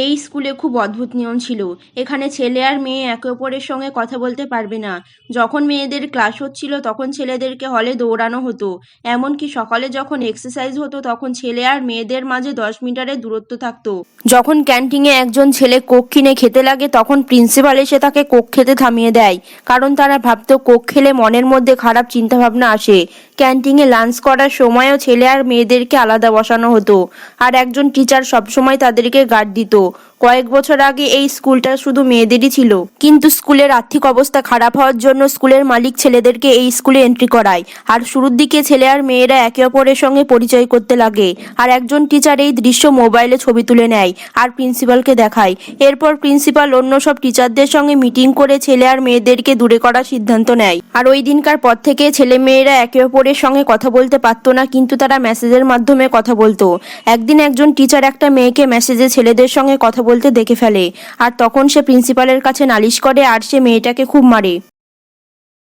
এই স্কুলে খুব অদ্ভুত নিয়ম ছিল। এখানে ছেলে আর মেয়ে একে অপরের সঙ্গে কথা বলতে পারবে না। যখন মেয়েদের ক্লাস হচ্ছিল তখন ছেলেদেরকে হলে দৌড়ানো হতো। এমনকি সকালে যখন এক্সারসাইজ হতো তখন ছেলে আর মেয়েদের মাঝে 10 মিটারের দূরত্ব থাকতো। যখন ক্যান্টিনে একজন ছেলে কোক কিনে খেতে লাগে তখন প্রিন্সিপাল এসে তাকে কোক খেতে থামিয়ে দেয়, কারণ তারা ভাবতো কোক খেলে মনের মধ্যে খারাপ চিন্তাভাবনা আসে। ক্যান্টিনে লাঞ্চ করার সময়ও ছেলে আর মেয়েদেরকে আলাদা বসানো হতো, আর একজন টিচার সবসময় তাদেরকে গার্ড দিত। কয়েক বছর আগে এই স্কুলটা শুধু মেয়েদেরই ছিল, কিন্তু স্কুলের আর্থিক অবস্থা খারাপ হওয়ার জন্য স্কুলের মালিক ছেলেদেরকে এই স্কুলে এন্ট্রি করায়। আর শুরুর দিকে ছেলে আর মেয়েরা একে অপরের সঙ্গে পরিচয় করতে লাগে, আর একজন টিচার এই দৃশ্য মোবাইলে ছবি তুলে নেয় আর প্রিন্সিপালকে দেখায়। এরপর প্রিন্সিপাল অন্য সব টিচারদের সঙ্গে মিটিং করে ছেলে আর মেয়েদেরকে দূরে করার সিদ্ধান্ত নেয়। আর ওই দিনকার পর থেকে ছেলে মেয়েরা একে অপরের সঙ্গে কথা বলতে পারতো না, কিন্তু তারা মেসেজের মাধ্যমে কথা বলতো। একদিন একজন টিচার একটা মেয়েকে মেসেজে ছেলেদের সঙ্গে কথা বলতে দেখে ফেলে, আর তখন সে প্রিন্সিপালের কাছে নালিশ করে আর সে মেয়েটাকে খুব মারে।